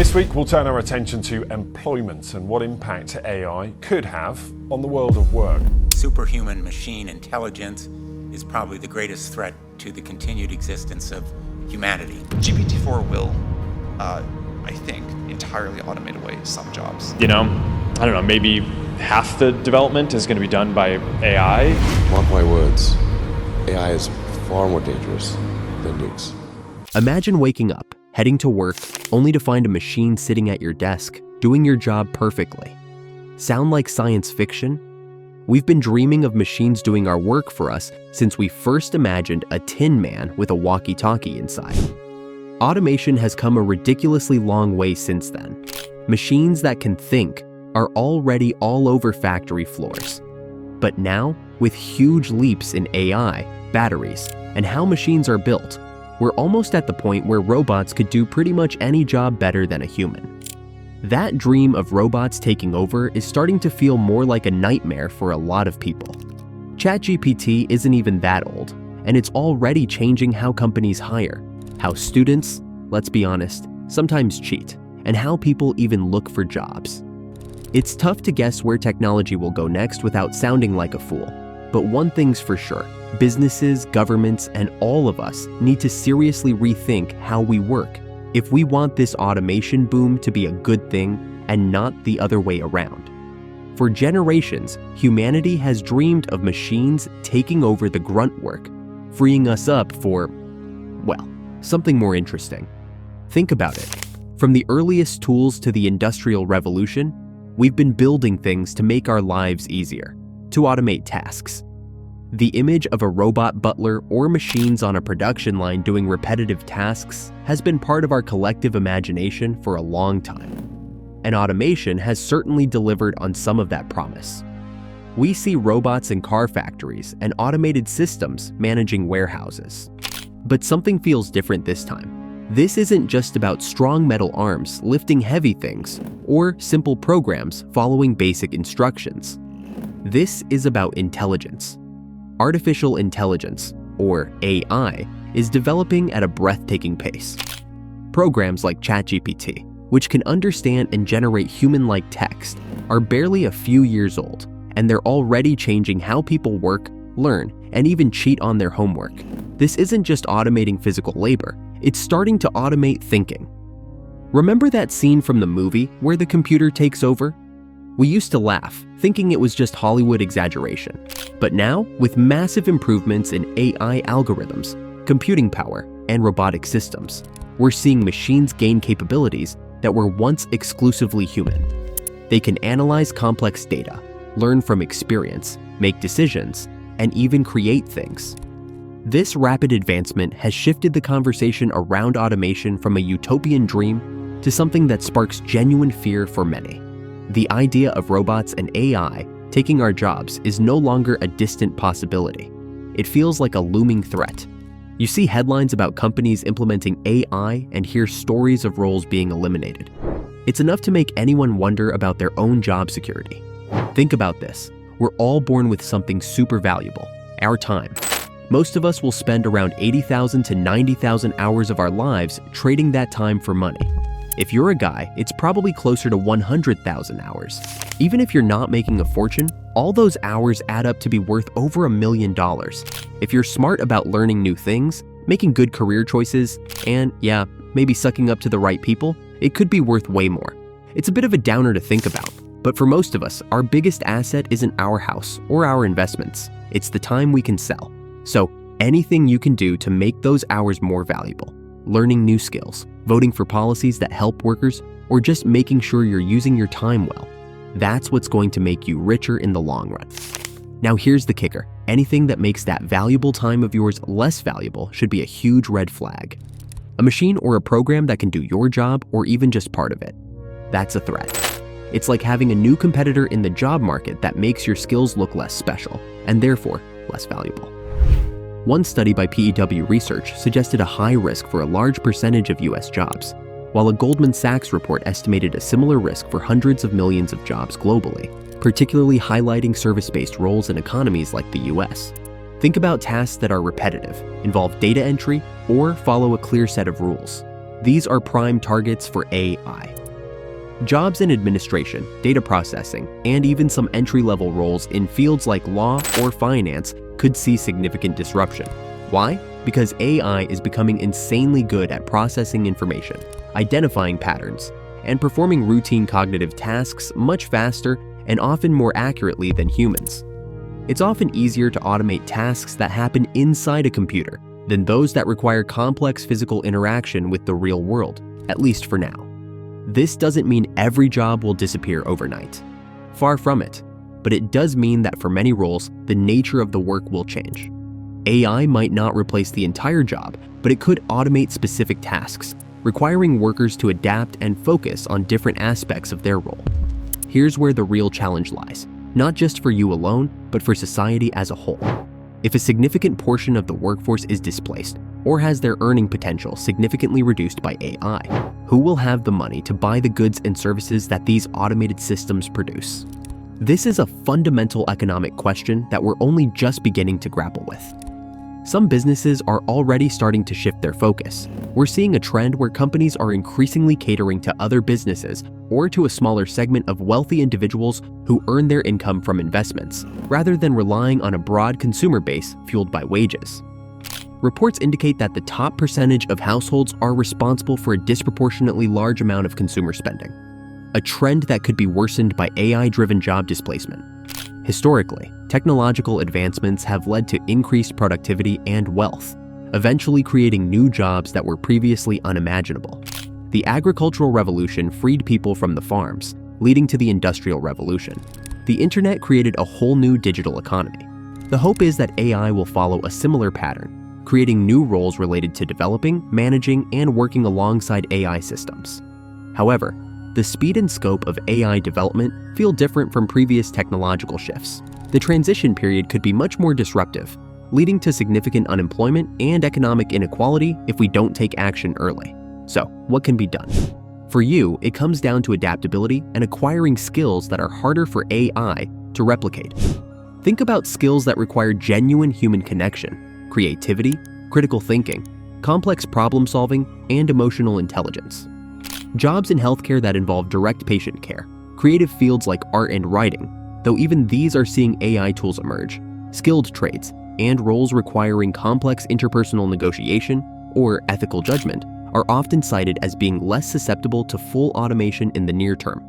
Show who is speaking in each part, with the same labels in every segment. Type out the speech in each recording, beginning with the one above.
Speaker 1: This week we'll turn our attention to employment and what impact AI could have on the world of work.
Speaker 2: Superhuman machine intelligence is probably the greatest threat to the continued existence of humanity.
Speaker 3: GPT-4 will, I think, entirely automate away some jobs.
Speaker 4: I don't know, maybe half the development is going to be done by AI.
Speaker 5: Mark my words, AI is far more dangerous than nukes.
Speaker 6: Imagine waking up, heading to work, only to find a machine sitting at your desk, doing your job perfectly. Sound like science fiction? We've been dreaming of machines doing our work for us since we first imagined a tin man with a walkie-talkie inside. Automation has come a ridiculously long way since then. Machines that can think are already all over factory floors. But now, with huge leaps in AI, batteries, and how machines are built, we're almost at the point where robots could do pretty much any job better than a human. That dream of robots taking over is starting to feel more like a nightmare for a lot of people. ChatGPT isn't even that old, and it's already changing how companies hire, how students, let's be honest, sometimes cheat, and how people even look for jobs. It's tough to guess where technology will go next without sounding like a fool, but one thing's for sure. Businesses, governments, and all of us need to seriously rethink how we work if we want this automation boom to be a good thing and not the other way around. For generations, humanity has dreamed of machines taking over the grunt work, freeing us up for, well, something more interesting. Think about it. From the earliest tools to the Industrial Revolution, we've been building things to make our lives easier, to automate tasks. The image of a robot butler or machines on a production line doing repetitive tasks has been part of our collective imagination for a long time. And automation has certainly delivered on some of that promise. We see robots in car factories and automated systems managing warehouses. But something feels different this time. This isn't just about strong metal arms lifting heavy things or simple programs following basic instructions. This is about intelligence. Artificial intelligence, or AI, is developing at a breathtaking pace. Programs like ChatGPT, which can understand and generate human-like text, are barely a few years old, and they're already changing how people work, learn, and even cheat on their homework. This isn't just automating physical labor, it's starting to automate thinking. Remember that scene from the movie where the computer takes over? We used to laugh, thinking it was just Hollywood exaggeration. But now, with massive improvements in AI algorithms, computing power, and robotic systems, we're seeing machines gain capabilities that were once exclusively human. They can analyze complex data, learn from experience, make decisions, and even create things. This rapid advancement has shifted the conversation around automation from a utopian dream to something that sparks genuine fear for many. The idea of robots and AI taking our jobs is no longer a distant possibility. It feels like a looming threat. You see headlines about companies implementing AI and hear stories of roles being eliminated. It's enough to make anyone wonder about their own job security. Think about this. We're all born with something super valuable, our time. Most of us will spend around 80,000 to 90,000 hours of our lives trading that time for money. If you're a guy, it's probably closer to 100,000 hours. Even if you're not making a fortune, all those hours add up to be worth over $1 million. If you're smart about learning new things, making good career choices, and yeah, maybe sucking up to the right people, it could be worth way more. It's a bit of a downer to think about, but for most of us, our biggest asset isn't our house or our investments. It's the time we can sell. So anything you can do to make those hours more valuable. Learning new skills, voting for policies that help workers, or just making sure you're using your time well. That's what's going to make you richer in the long run. Now here's the kicker. Anything that makes that valuable time of yours less valuable should be a huge red flag. A machine or a program that can do your job or even just part of it. That's a threat. It's like having a new competitor in the job market that makes your skills look less special and therefore less valuable. One study by PEW Research suggested a high risk for a large percentage of US jobs, while a Goldman Sachs report estimated a similar risk for hundreds of millions of jobs globally, particularly highlighting service-based roles in economies like the US. Think about tasks that are repetitive, involve data entry, or follow a clear set of rules. these are prime targets for AI. Jobs in administration, data processing, and even some entry-level roles in fields like law or finance could see significant disruption. Why? Because AI is becoming insanely good at processing information, identifying patterns, and performing routine cognitive tasks much faster and often more accurately than humans. It's often easier to automate tasks that happen inside a computer than those that require complex physical interaction with the real world, at least for now. This doesn't mean every job will disappear overnight. Far from it, but it does mean that for many roles, the nature of the work will change. AI might not replace the entire job, but it could automate specific tasks, requiring workers to adapt and focus on different aspects of their role. Here's where the real challenge lies, not just for you alone, but for society as a whole. If a significant portion of the workforce is displaced or has their earning potential significantly reduced by AI, who will have the money to buy the goods and services that these automated systems produce? This is a fundamental economic question that we're only just beginning to grapple with. Some businesses are already starting to shift their focus. We're seeing a trend where companies are increasingly catering to other businesses or to a smaller segment of wealthy individuals who earn their income from investments, rather than relying on a broad consumer base fueled by wages. Reports indicate that the top percentage of households are responsible for a disproportionately large amount of consumer spending, a trend that could be worsened by AI-driven job displacement. Historically, technological advancements have led to increased productivity and wealth, eventually creating new jobs that were previously unimaginable. The agricultural revolution freed people from the farms, leading to the Industrial Revolution. The internet created a whole new digital economy. The hope is that AI will follow a similar pattern, creating new roles related to developing, managing, and working alongside AI systems. However, the speed and scope of AI development feel different from previous technological shifts. The transition period could be much more disruptive, leading to significant unemployment and economic inequality if we don't take action early. So, what can be done? For you, it comes down to adaptability and acquiring skills that are harder for AI to replicate. Think about skills that require genuine human connection, creativity, critical thinking, complex problem solving, and emotional intelligence. Jobs in healthcare that involve direct patient care, creative fields like art and writing, though even these are seeing AI tools emerge, skilled trades, and roles requiring complex interpersonal negotiation or ethical judgment are often cited as being less susceptible to full automation in the near term.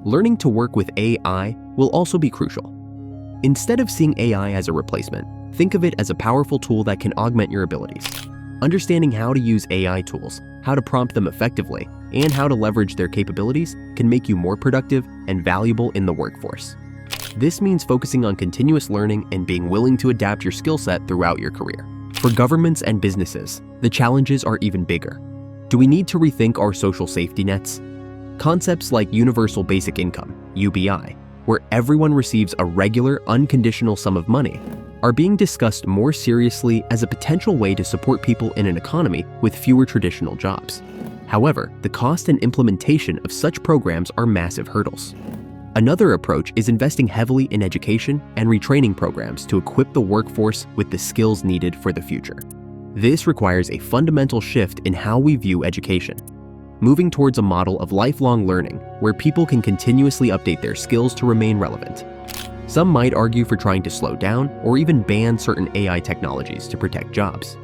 Speaker 6: Learning to work with AI will also be crucial. Instead of seeing AI as a replacement, think of it as a powerful tool that can augment your abilities. Understanding how to use AI tools, how to prompt them effectively, and how to leverage their capabilities can make you more productive and valuable in the workforce. This means focusing on continuous learning and being willing to adapt your skill set throughout your career. For governments and businesses, the challenges are even bigger. Do we need to rethink our social safety nets? Concepts like universal basic income, UBI, where everyone receives a regular, unconditional sum of money, are being discussed more seriously as a potential way to support people in an economy with fewer traditional jobs. However, the cost and implementation of such programs are massive hurdles. Another approach is investing heavily in education and retraining programs to equip the workforce with the skills needed for the future. This requires a fundamental shift in how we view education, moving towards a model of lifelong learning where people can continuously update their skills to remain relevant. Some might argue for trying to slow down or even ban certain AI technologies to protect jobs.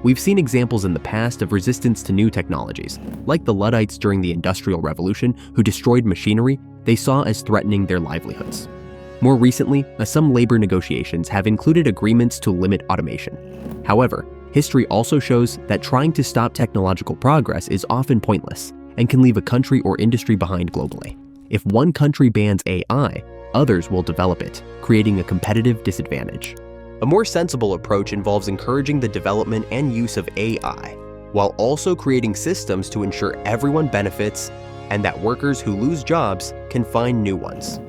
Speaker 6: We've seen examples in the past of resistance to new technologies, like the Luddites during the Industrial Revolution who destroyed machinery they saw as threatening their livelihoods. More recently, some labor negotiations have included agreements to limit automation. However, history also shows that trying to stop technological progress is often pointless and can leave a country or industry behind globally. If one country bans AI, others will develop it, creating a competitive disadvantage. A more sensible approach involves encouraging the development and use of AI, while also creating systems to ensure everyone benefits and that workers who lose jobs can find new ones.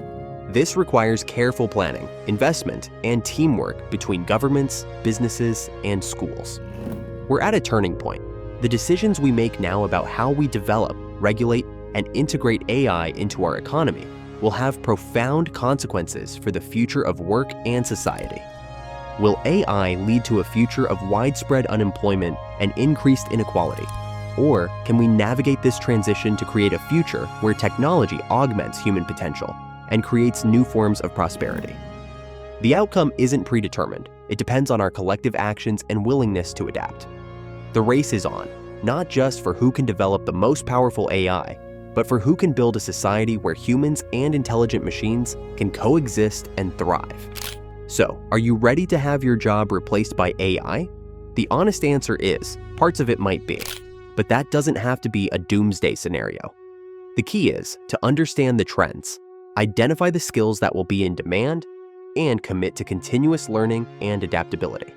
Speaker 6: This requires careful planning, investment, and teamwork between governments, businesses, and schools. We're at a turning point. The decisions we make now about how we develop, regulate, and integrate AI into our economy will have profound consequences for the future of work and society. Will AI lead to a future of widespread unemployment and increased inequality? Or can we navigate this transition to create a future where technology augments human potential and creates new forms of prosperity? The outcome isn't predetermined. It depends on our collective actions and willingness to adapt. The race is on, not just for who can develop the most powerful AI, but for who can build a society where humans and intelligent machines can coexist and thrive. So, are you ready to have your job replaced by AI? The honest answer is, parts of it might be. But that doesn't have to be a doomsday scenario. The key is to understand the trends, identify the skills that will be in demand, and commit to continuous learning and adaptability.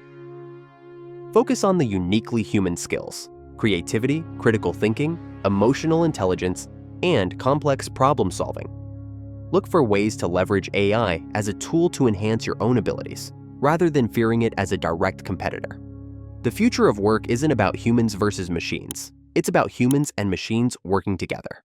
Speaker 6: Focus on the uniquely human skills: creativity, critical thinking, emotional intelligence, and complex problem solving. Look for ways to leverage AI as a tool to enhance your own abilities, rather than fearing it as a direct competitor. The future of work isn't about humans versus machines. It's about humans and machines working together.